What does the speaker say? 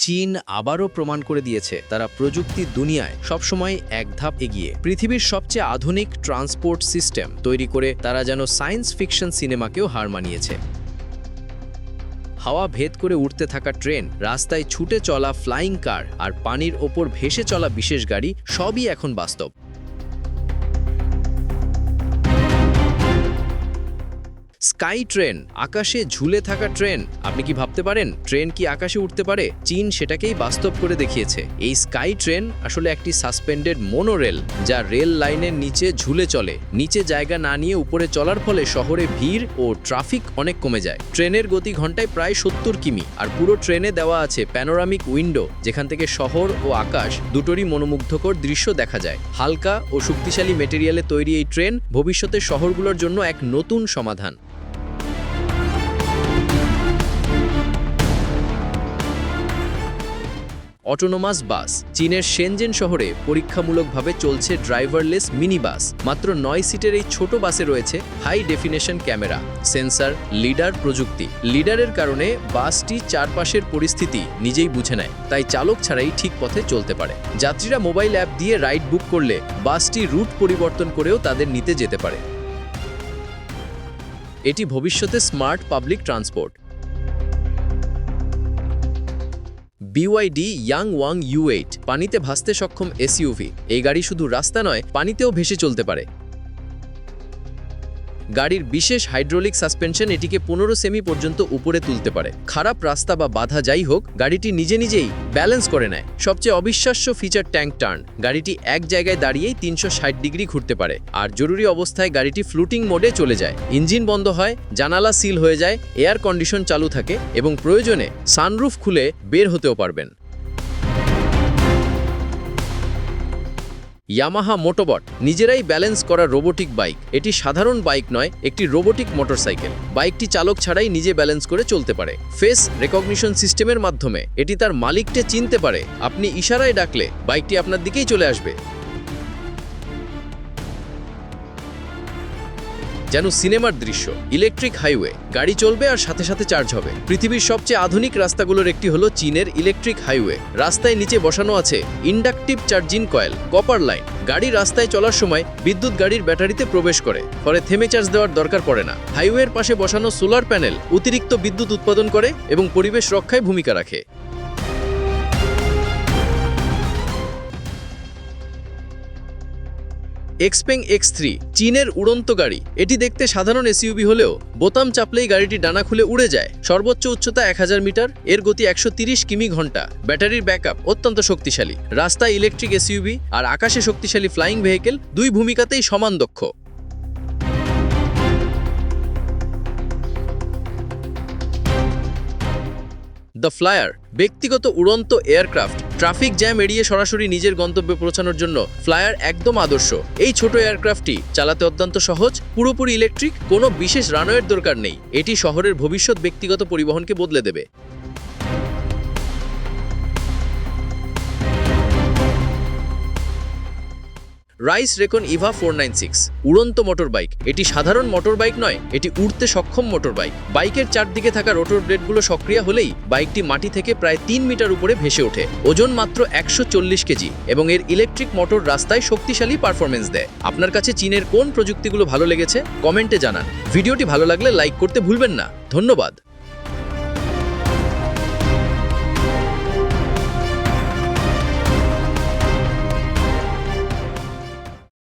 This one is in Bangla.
চীন আবারও প্রমাণ করে দিয়েছে তারা প্রযুক্তির দুনিয়ায় সবসময় এক ধাপ এগিয়ে। পৃথিবীর সবচেয়ে আধুনিক ট্রান্সপোর্ট সিস্টেম তৈরি করে তারা যেন সায়েন্স ফিকশন সিনেমাকেও হার মানিয়েছে। হাওয়া ভেদ করে উঠতে থাকা ট্রেন, রাস্তায় ছুটে চলা ফ্লাইং কার আর পানির ওপর ভেসে চলা বিশেষ গাড়ি সবই এখন বাস্তব। স্কাই ট্রেন, আকাশে ঝুলে থাকা ট্রেন। আপনি কি ভাবতে পারেন ট্রেন কি আকাশে উঠতে পারে? চীন সেটাকেই বাস্তব করে দেখিয়েছে। এই স্কাই ট্রেন আসলে একটি সাসপেন্ডেড মোনোরেল, যা রেল লাইনের নিচে ঝুলে চলে। নিচে জায়গা না নিয়ে উপরে চলার ফলে শহরে ভিড় ও ট্রাফিক অনেক কমে যায়। ট্রেনের গতি ঘন্টায় প্রায় 70 কিমি, আর পুরো ট্রেনে দেওয়া আছে প্যানোরামিক উইন্ডো, যেখান থেকে শহর ও আকাশ দুটোরই মনোমুগ্ধকর দৃশ্য দেখা যায়। হালকা ও শক্তিশালী মেটেরিয়ালে তৈরি এই ট্রেন ভবিষ্যতের শহরগুলোর জন্য এক নতুন সমাধান। অটোনোমাস বাস। চীনের শেনজেন শহরে পরীক্ষামূলকভাবে চলছে ড্রাইভারলেস মিনি বাস। মাত্র 9 সিটের এই ছোট বাসে রয়েছে high definition camera, sensor, lidar প্রযুক্তি। লিডারের কারণে বাসটি চারপাশের পরিস্থিতি নিজেই বুঝে নেয়, তাই চালক ছাড়াই ঠিক পথে চলতে পারে। যাত্রীরা মোবাইল অ্যাপ দিয়ে রাইড বুক করলে বাসটি রুট পরিবর্তন করেও তাদের নিতে যেতে পারে। এটি ভবিষ্যতে smart public transport. BYD ইয়াংওয়াং U8 পানিতে ভাসতে সক্ষম SUV। এই গাড়ি শুধু রাস্তা নয়, পানিতেও ভেসে চলতে পারে। গাড়ির বিশেষ হাইড্রোলিক সাসপেনশন এটিকে 15 সেমি পর্যন্ত উপরে তুলতে পারে। খারাপ রাস্তা বা বাধা যাই হোক, গাড়িটি নিজেই ব্যালেন্স করে নেয়। সবচেয়ে অবিশ্বাস্য ফিচার ট্যাঙ্ক টার্ন। গাড়িটি এক জায়গায় দাঁড়িয়েই 360 ডিগ্রি ঘুরতে পারে, আর জরুরি অবস্থায় গাড়িটি ফ্লুটিং মোডে চলে যায়। ইঞ্জিন বন্ধ হয়, জানালা সিল হয়ে যায়, এয়ার কন্ডিশন চালু থাকে এবং প্রয়োজনে সানরুফ খুলে বের হতেও পারবেন। ইয়ামাহা মোটোবট, নিজেরাই ব্যালেন্স করা রোবোটিক বাইক। এটি সাধারণ বাইক নয়, একটি রোবোটিক মোটরসাইকেল। বাইকটি চালক ছাড়াই নিজে ব্যালেন্স করে চলতে পারে। ফেস রেকগনিশন সিস্টেমের মাধ্যমে এটি তার মালিককে চিনতে পারে। আপনি ইশারায় ডাকলে বাইকটি আপনার দিকেই চলে আসবে, যেন সিনেমার দৃশ্য। ইলেকট্রিক হাইওয়ে, গাড়ি চলবে আর সাথে সাথে চার্জ হবে। পৃথিবীর সবচেয়ে আধুনিক রাস্তাগুলোর একটি হলো চীনের ইলেকট্রিক হাইওয়ে। রাস্তায় নিচে বসানো আছে inductive charging coil, copper line. গাড়ি রাস্তায় চলার সময় বিদ্যুৎ গাড়ির ব্যাটারিতে প্রবেশ করে, ফলে থেমে চার্জ দেওয়ার দরকার পড়ে না। হাইওয়ের পাশে বসানো সোলার প্যানেল অতিরিক্ত বিদ্যুৎ উৎপাদন করে এবং পরিবেশ রক্ষায় ভূমিকা রাখে। এক্সপেং X3, চীনের উড়ন্ত গাড়ি। এটি দেখতে সাধারণ SUV হলেও বোতাম চাপলেই গাড়িটি ডানা খুলে উড়ে যায়। সর্বোচ্চ উচ্চতা 1000 মিটার, এর গতি 130 কিমি ঘন্টা। ব্যাটারির ব্যাকআপ অত্যন্ত শক্তিশালী। রাস্তায় ইলেকট্রিক SUV আর আকাশে শক্তিশালী ফ্লাইং ভেহিকেল, দুই ভূমিকাতেই সমান দক্ষ। দ্য ফ্লায়ার, ব্যক্তিগত উড়ন্ত এয়ারক্রাফট। ট্রাফিক জ্যাম এড়িয়ে সরাসরি নিজের গন্তব্যে পৌঁছানোর জন্য ফ্লায়ার একদম আদর্শ। এই ছোট এয়ারক্রাফটটি চালাতে অত্যন্ত সহজ, পুরোপুরি ইলেকট্রিক, কোনো বিশেষ রানওয়ের দরকার নেই। এটি শহরের ভবিষ্যৎ ব্যক্তিগত পরিবহনকে বদলে দেবে। রাইস রেকন ইভা 496, উড়ন্ত মোটর বাইক। এটি সাধারণ মোটর বাইক নয়, এটি উড়তে সক্ষম মোটর বাইক। বাইকের চারদিকে থাকা রোটর ব্লেডগুলো সক্রিয় হলেই বাইকটি মাটি থেকে প্রায় 3 মিটার উপরে ভেসে ওঠে। ওজন মাত্র 140 কেজি এবং এর ইলেকট্রিক মোটর রাস্তায় শক্তিশালী পারফরমেন্স দেয়। আপনার কাছে চীনের কোন প্রযুক্তিগুলো ভালো লেগেছে কমেন্টে জানান। ভিডিওটি ভালো লাগলে লাইক করতে ভুলবেন না। ধন্যবাদ।